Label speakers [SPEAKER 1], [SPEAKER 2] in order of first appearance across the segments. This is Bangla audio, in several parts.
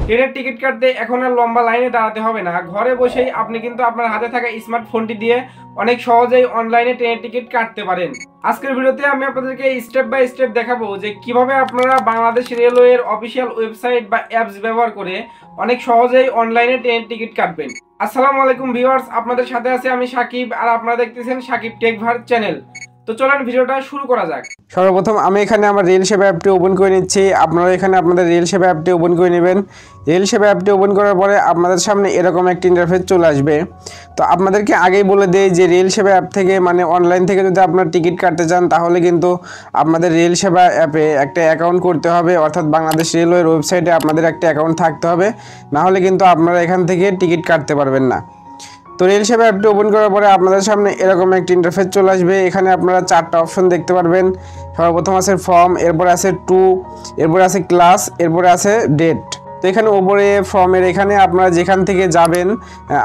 [SPEAKER 1] ট্রেনের টিকিট কাটতে এখন আর লম্বা লাইনে দাঁড়াতে হবে না। ঘরে বসেই আপনি কিন্তু আপনার হাতে থাকা স্মার্টফোনটি দিয়ে অনেক সহজেই অনলাইনে ট্রেনের টিকিট কাটতে পারেন। আজকের ভিডিওতে আমি আপনাদেরকে স্টেপ বাই স্টেপ দেখাবো যে কিভাবে আপনারা বাংলাদেশ রেলওয়ের অফিসিয়াল ওয়েবসাইট বা অ্যাপস ব্যবহার করে অনেক সহজেই অনলাইনে ট্রেনের টিকিট কাটবেন। আসসালামু আলাইকুম ভিউয়ার্স, আপনাদের সাথে আছি আমি সাকিব, আর আপনারা দেখতেছেন সাকিব টেক ভার চ্যানেল। তো চলেন ভিডিওটা শুরু করা যাক। সর্বপ্রথম আমি এখানে আমার রেল সেবা অ্যাপটি ওপেন করে নিচ্ছি। আপনারা এখানে আপনাদের রেল সেবা অ্যাপটি ওপেন করে নেবেন। রেল সেবা অ্যাপটি ওপেন করার পরে আপনাদের সামনে এরকম একটি ইন্টারফেস চলে আসবে। তো আপনাদেরকে আগেই বলে দেই যে রেল সেবা অ্যাপ থেকে মানে অনলাইন থেকে যদি আপনার টিকিট কাটতে চান তাহলে কিন্তু আপনাদের রেল সেবা অ্যাপে একটা অ্যাকাউন্ট করতে হবে, অর্থাৎ বাংলাদেশ রেলওয়ের ওয়েবসাইটে আপনাদের একটা অ্যাকাউন্ট থাকতে হবে, না হলে কিন্তু আপনারা এখান থেকে টিকিট কাটতে পারবেন না। তো রেল সেবা অ্যাপটি ওপেন করার পরে আপনাদের সামনে এরকম একটি ইন্টারফেস চলে আসবে। এখানে আপনারা চারটা অপশন দেখতে পারবেন। সর্বপ্রথম আছে ফর্ম, এরপরে আছে টু, এরপরে আছে ক্লাস, এরপরে আছে ডেট। তো এখানে ওপরে ফর্মের এখানে আপনারা যেখান থেকে যাবেন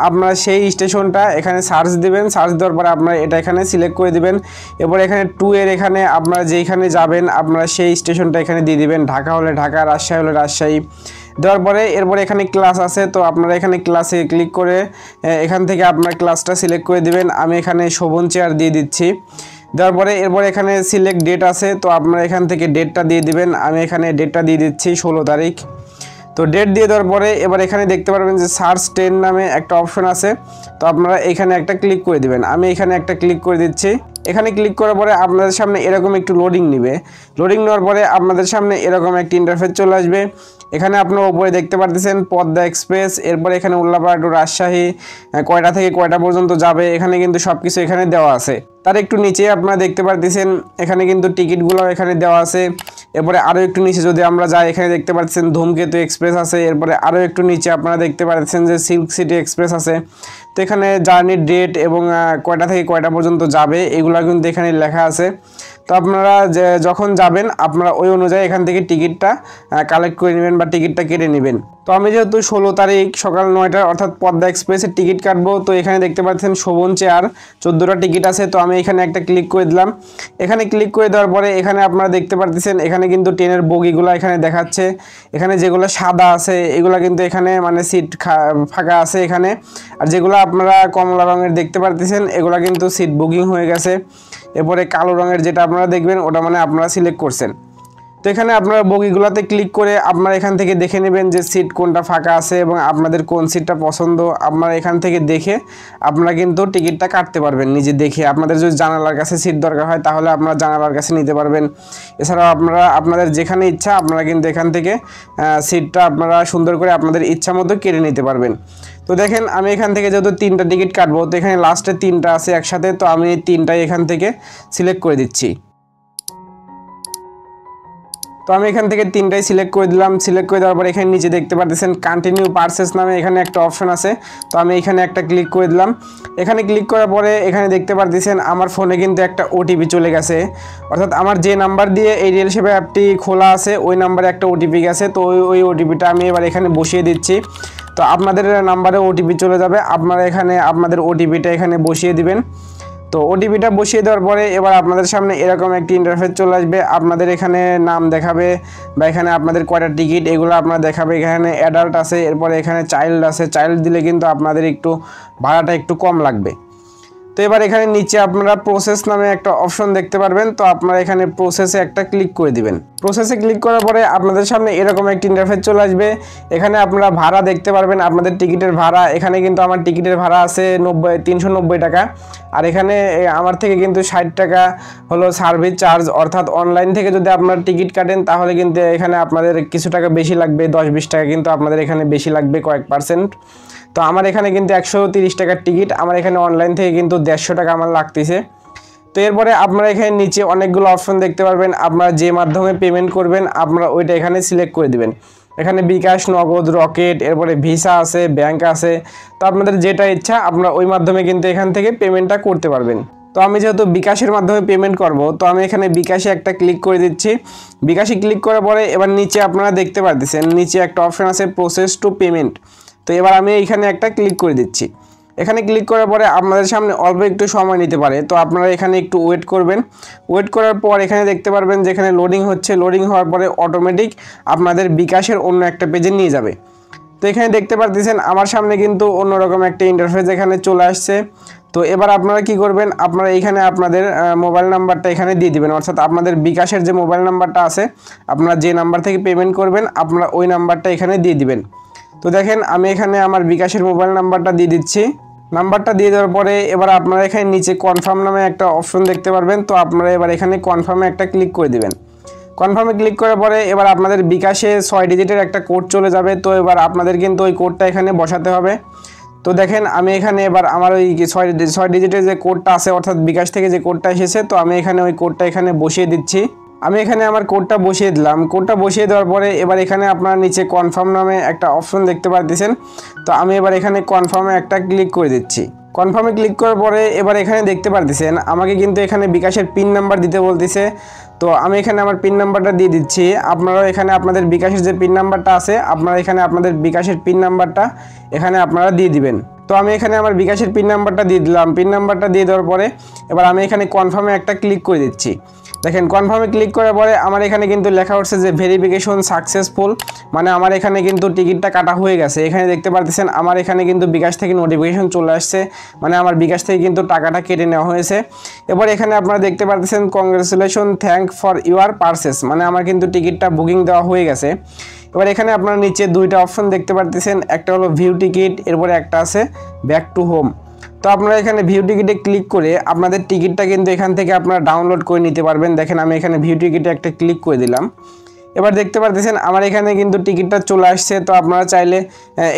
[SPEAKER 1] আপনারা সেই স্টেশনটা এখানে সার্চ দিবেন। সার্চ দেওয়ার পরে আপনারা এটা এখানে সিলেক্ট করে দিবেন। এরপর এখানে টু এর এখানে আপনারা যেখানে যাবেন আপনারা সেই স্টেশনটা এখানে দিয়ে দিবেন। ঢাকা হলে ঢাকা, রাজশাহী হলে রাজশাহী দেওয়ার পরে এরপরে এখানে ক্লাস আছে, তো আপনারা এখানে ক্লাসে ক্লিক করে এখান থেকে আপনার ক্লাসটা সিলেক্ট করে দিবেন। আমি এখানে শোভন চেয়ার দিয়ে দিচ্ছি। দেওয়ার পরে এরপরে এখানে সিলেক্ট ডেট আছে, তো আপনারা এখান থেকে ডেটটা দিয়ে দিবেন। আমি এখানে ডেটটা দিয়ে দিচ্ছি 16 তারিখ। তো ডেট দিয়ে দেওয়ার পরে এবার এখানে দেখতে পারবেন যে সার্চ ট্রেন নামে একটা অপশন আছে, তো আপনারা এখানে একটা ক্লিক করে দিবেন। আমি এখানে একটা ক্লিক করে দিচ্ছি। এখানে ক্লিক করার পরে আপনাদের সামনে এরকম একটু লোডিং নেবে। লোডিং নেওয়ার পরে আপনাদের সামনে এরকম একটি ইন্টারফেস চলে আসবে। এখানে আপনারা উপরে দেখতে পারতেছেন পদ্মা এক্সপ্রেস, এরপরে এখানে উল্লাপাড়া টু রাজশাহী কয়টা থেকে কয়টা পর্যন্ত যাবে, এখানে কিন্তু সব কিছু এখানে দেওয়া আছে। তার একটু নিচে আপনারা দেখতে পারতেছেন এখানে কিন্তু টিকিটগুলো এখানে দেওয়া আছে। এরপরে আরও একটু নিচে যদি আমরা যাই এখানে দেখতে পাচ্ছেন ধূমকেতু এক্সপ্রেস আছে। এরপরে আরও একটু নিচে আপনারা দেখতে পাচ্ছেন যে সিল্ক সিটি এক্সপ্রেস আছে। তো এখানে জার্নির ডেট এবং কয়টা থেকে কয়টা পর্যন্ত যাবে এগুলো কিন্তু এখানে লেখা আছে। তো আপনারা যখন যাবেন আপনারা ওই অনুযায়ী এখান থেকে টিকিটটা কালেক্ট করে নেবেন বা টিকিটটা কেটে নেবেন। তো আমি যেহেতু 16 তারিখ সকাল 9টার অর্থাৎ পদ্মা এক্সপ্রেসের টিকিট কাটবো, তো এখানে দেখতে পাচ্ছেন শোভন চেয়ার 14টা টিকিট আছে, তো আমি এখানে একটা ক্লিক করে দিলাম। এখানে ক্লিক করে দেওয়ার পরে এখানে আপনারা দেখতে পাচ্ছেন এখানে কিন্তু ট্রেনের বগিগুলো এখানে দেখাচ্ছে। এখানে যেগুলো সাদা আছে এগুলো কিন্তু এখানে মানে সিট ফাঁকা আছে এখানে, আর যেগুলো আপনারা কমলা রঙের দেখতে পাচ্ছেন এগুলো কিন্তু সিট বুকিং হয়ে গেছে। এরপরে কালো রঙের যেটা আপনারা দেখবেন ওটা মানে আপনারা সিলেক্ট করছেন। তো এখানে আপনারা বগিগুলোতে ক্লিক করে আপনারা এখান থেকে দেখে নেবেন যে সিট কোনটা ফাঁকা আছে এবং আপনাদের কোন সিটটা পছন্দ। আপনারা এখান থেকে দেখে আপনারা কিন্তু টিকিটটা কাটতে পারবেন নিজে দেখে। আপনাদের যদি জানালার কাছে সিট দরকার হয় তাহলে আপনারা জানালার কাছে নিতে পারবেন। এছাড়াও আপনারা আপনাদের যেখানে ইচ্ছা আপনারা কিন্তু এখান থেকে সিটটা আপনারা সুন্দর করে আপনাদের ইচ্ছা মতো কেটে নিতে পারবেন। তো দেখেন আমি এখান থেকে যেহেতু 3টা টিকিট কাটবো, তো এখানে লাস্টে 3টা আছে একসাথে, তো আমি 3টাই এখান থেকে সিলেক্ট করে দিচ্ছি। তো আমি এখান থেকে 3টাই সিলেক্ট করে দিলাম। সিলেক্ট করে দেওয়ার পর এখানে নিচে দেখতে পাচ্ছেন কন্টিনিউ পারচেস নামে এখানে একটা অপশন আছে, তো আমি এখানে একটা ক্লিক করে দিলাম। এখানে ক্লিক করার পরে এখানে দেখতে পাচ্ছেন আমার ফোনে কিন্তু একটা ওটিপি চলে গেছে, অর্থাৎ আমার যে নাম্বার দিয়ে এই রেল সেবা অ্যাপটি খোলা আছে ওই নাম্বারে একটা ওটিপি গেছে। তো ওই ওটিপিটা আমি এবার এখানে বসিয়ে দিচ্ছি। তো আপনাদের নাম্বারে ওটিপি চলে যাবে, আপনারা এখানে আপনাদের ওটিপিটা এখানে বসিয়ে দিবেন। তো ওটিপিটা বসিয়ে দেওয়ার পরে এবার আপনাদের সামনে এরকম একটি ইন্টারফেস চলে আসবে। আপনাদের এখানে নাম দেখাবে বা এখানে আপনাদের কয়টা টিকিট এগুলো আপনারা দেখাবে। এখানে অ্যাডাল্ট আছে, এরপরে এখানে চাইল্ড আছে। চাইল্ড দিলে কিন্তু আপনাদের একটু ভাড়াটা একটু কম লাগবে। তো এবার এখানে নিচে আপনারা প্রসেস নামে একটা অপশন দেখতে পারবেন, তো আপনারা এখানে প্রসেসে একটা ক্লিক করে দিবেন। প্রসেসে ক্লিক করার পরে আপনাদের সামনে এরকম একটা ইন্টারফেস চলে আসবে। এখানে আপনারা ভাড়া দেখতে পারবেন, আপনাদের টিকিটের ভাড়া। এখানে কিন্তু আমার টিকিটের ভাড়া আছে 390 টাকা, আর এখানে আমার থেকে কিন্তু 60 টাকা হলো সার্ভিস চার্জ, অর্থাৎ অনলাইন থেকে যদি আপনারা টিকিট কাটেন তাহলে কিন্তু এখানে আপনাদের কিছু টাকা বেশি লাগবে, 10-20 টাকা কিন্তু আপনাদের এখানে বেশি লাগবে, কয়েক %। তো আমার এখানে কিন্তু 130 টাকার টিকিট, আমার এখানে অনলাইন থেকে কিন্তু 150 টাকা আমার লাগতেছে। তো এরপরে আপনারা এখানে নিচে অনেকগুলো অপশন দেখতে পারবেন, আপনারা যে মাধ্যমে পেমেন্ট করবেন আপনারা ওইটা এখানে সিলেক্ট করে দিবেন। এখানে বিকাশ, নগদ, রকেট, এরপরে ভিসা আছে, ব্যাংক আছে। তো আপনাদের যেটা ইচ্ছা আপনারা ওই মাধ্যমে কিন্তু এখান থেকে পেমেন্টটা করতে পারবেন। তো আমি যেহেতু বিকাশের মাধ্যমে পেমেন্ট করব, তো আমি এখানে বিকাশে একটা ক্লিক করে দিচ্ছি। বিকাশে ক্লিক করার পরে এবার নিচে আপনারা দেখতে পাচ্ছেন নিচে একটা অপশন আছে প্রসেস টু পেমেন্ট। তো এবার আমি এইখানে একটা ক্লিক করে দিচ্ছি। এখানে ক্লিক করার পরে আপনাদের সামনে অল্প একটু সময় নিতে পারে, তো আপনারা এখানে একটু ওয়েট করবেন। ওয়েট করার পর এখানে দেখতে পারবেন যেখানে লোডিং হচ্ছে, লোডিং হওয়ার পরে অটোমেটিক আপনাদের বিকাশের অন্য একটা পেজে নিয়ে যাবে। তো এখানে দেখতে পারতেছেন আমার সামনে কিন্তু অন্যরকম একটা ইন্টারফেস এখানে চলে আসছে। তো এবার আপনারা কি করবেন, আপনারা এখানে আপনাদের মোবাইল নাম্বারটা এখানে দিয়ে দিবেন, অর্থাৎ আপনাদের বিকাশের যে মোবাইল নাম্বারটা আছে, আপনারা যে নাম্বার থেকে পেমেন্ট করবেন আপনারা ওই নাম্বারটা এখানে দিয়ে দিবেন। তো দেখেন আমি এখানে আমার বিকাশের মোবাইল নাম্বারটা দিয়ে দিচ্ছি। নাম্বারটা দিয়ে দেওয়ার পরে এবার আপনারা এখানে নিচে কনফার্ম নামে একটা অপশন দেখতে পারবেন। তো আপনারা এবার এখানে কনফার্মে একটা ক্লিক করে দিবেন। কনফার্মে ক্লিক করার পরে এবার আপনাদের বিকাশে 6 ডিজিটের একটা কোড চলে যাবে। তো এবার আপনাদের কিন্তু ওই কোডটা এখানে বসাতে হবে। তো দেখেন আমি এখানে এবার আমার ওই 6 ডিজিটের যে কোডটা আছে, অর্থাৎ বিকাশ থেকে যে কোডটা এসেছে, তো আমি এখানে ওই কোডটা এখানে বসিয়ে দিচ্ছি। আমি এখানে আমার কোডটা বসিয়ে দিলাম। কোডটা বসিয়ে দেওয়ার পরে এবার এখানে আপনারা নিচে কনফার্ম নামে একটা অপশন দেখতে পাচ্ছেন। তো আমি এবার এখানে কনফার্মে একটা ক্লিক করে দিচ্ছি। কনফার্মে ক্লিক করার পরে এবার এখানে দেখতে পাচ্ছেন আমাকে কিন্তু এখানে বিকাশের পিন নাম্বার দিতে বলতেছে। তো আমি এখানে আমার পিন নাম্বারটা দিয়ে দিচ্ছি। আপনারাও এখানে আপনাদের বিকাশের যে পিন নাম্বারটা আছে, আপনারা এখানে আপনাদের বিকাশের পিন নাম্বারটা এখানে আপনারা দিয়ে দিবেন। তো আমি এখানে আমার বিকাশের পিন নাম্বারটা দিয়ে দিলাম। পিন নাম্বারটা দিয়ে দেওয়ার পরে এবার আমি এখানে কনফার্মে একটা ক্লিক করে দিচ্ছি। দেখেন কনফার্মে ক্লিক করার পরে আমার এখানে কিন্তু লেখা হচ্ছে যে ভেরিফিকেশন সাকসেসফুল, মানে আমার এখানে কিন্তু টিকিটটা কাটা হয়ে গেছে। এখানে দেখতে পাচ্ছেন আমার এখানে কিন্তু বিকাশ থেকে নোটিফিকেশন চলে আসছে, মানে আমার বিকাশ থেকে কিন্তু টাকাটা কেটে নেওয়া হয়েছে। এবার এখানে আপনারা দেখতে পাচ্ছেন congratulation thank for your purchase, মানে আমার কিন্তু টিকিটটা বুকিং দেওয়া হয়ে গেছে। এবার এখানে আপনারা নিচে দুইটা অপশন দেখতে পাচ্ছেন, একটা হলো ভিউ টিকিট, এরপরে একটা আছে ব্যাক টু হোম। তো আপনারা এখানে ভিউ টিকিটে ক্লিক করে আপনাদের টিকিটটা কিন্তু এখান থেকে আপনারা ডাউনলোড করে নিতে পারবেন। দেখেন আমি এখানে ভিউ টিকিটে একটা ক্লিক করে দিলাম। এবার দেখতে পাচ্ছেন আমার এখানে কিন্তু টিকিটটা চলে আসছে। তো আপনারা চাইলে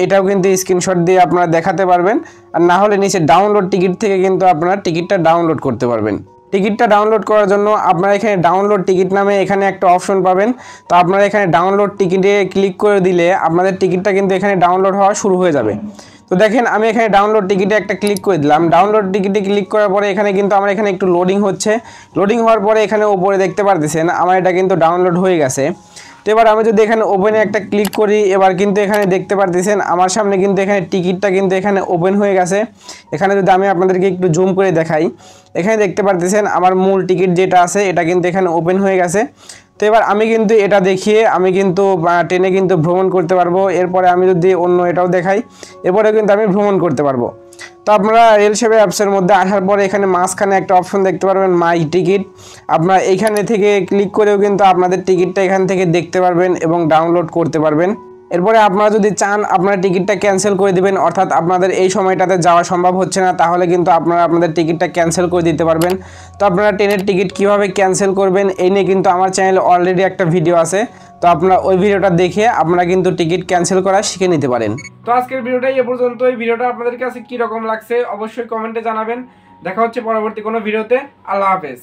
[SPEAKER 1] এটাও কিন্তু স্ক্রিনশট দিয়ে আপনারা দেখাতে পারবেন, আর না হলে নিচে ডাউনলোড টিকিট থেকে কিন্তু আপনারা টিকিটটা ডাউনলোড করতে পারবেন। টিকিটটা ডাউনলোড করার জন্য আপনারা এখানে ডাউনলোড টিকিট নামে এখানে একটা অপশন পাবেন। তো আপনারা এখানে ডাউনলোড টিকিটে ক্লিক করে দিলে আপনাদের টিকিটটা কিন্তু এখানে ডাউনলোড হওয়া শুরু হয়ে যাবে। তো দেখেন আমি এখানে ডাউনলোড টিকিটে একটা ক্লিক করে দিলাম। ডাউনলোড টিকিটে ক্লিক করার পরে এখানে কিন্তু আমার এখানে একটু লোডিং হচ্ছে। লোডিং হওয়ার পরে এখানে উপরে দেখতে পারতেছেন আমার এটা কিন্তু ডাউনলোড হয়ে গেছে। তো এবার আমি যদি এখানে ওপেনে একটা ক্লিক করি, এবার কিন্তু এখানে দেখতে পারতেছেন আমার সামনে কিন্তু এখানে টিকিটটা কিন্তু এখানে ওপেন হয়ে গেছে। এখানে যদি আমি আপনাদেরকে একটু জুম করে দেখাই, এখানে দেখতে পারতেছেন আমার মূল টিকিট যেটা আছে এটা কিন্তু এখানে ওপেন হয়ে গেছে। তো এবার আমি কিন্তু এটা দেখিয়ে আমি কিন্তু ট্রেনে কিন্তু ভ্রমণ করতে পারবো। এরপরে আমি যদি অন্য এটাও দেখাই, এরপরে কিন্তু আমি ভ্রমণ করতে পারবো। তো আপনারা রেল সেবা অ্যাপসের মধ্যে আসার পরে এখানে মাঝখানে একটা অপশন দেখতে পারবেন মাই টিকিট। আপনারা এইখানে থেকে ক্লিক করেও কিন্তু আপনাদের টিকিটটা এখান থেকে দেখতে পারবেন এবং ডাউনলোড করতে পারবেন। এরপরে আপনারা যদি চান আপনারা টিকিটটা ক্যান্সেল করে দিবেন, অর্থাৎ আপনাদের এই সময়টাতে যাওয়া সম্ভব হচ্ছে না, তাহলে কিন্তু আপনারা আপনাদের টিকিটটা ক্যান্সেল করে দিতে পারবেন। তো আপনারা ট্রেনের টিকিট কিভাবে ক্যান্সেল করবেন এই নিয়ে কিন্তু আমার চ্যানেলে অলরেডি একটা ভিডিও আছে। তো আপনারা ওই ভিডিওটা দেখে আপনারা কিন্তু টিকিট ক্যান্সেল করা শিখে নিতে পারেন। তো আজকের ভিডিওটা এই পর্যন্ত। এই ভিডিওটা আপনাদের কাছে কি রকম লাগছে অবশ্যই কমেন্টে জানাবেন। দেখা হচ্ছে পরবর্তী কোনো ভিডিওতে। আল্লাহ হাফেজ।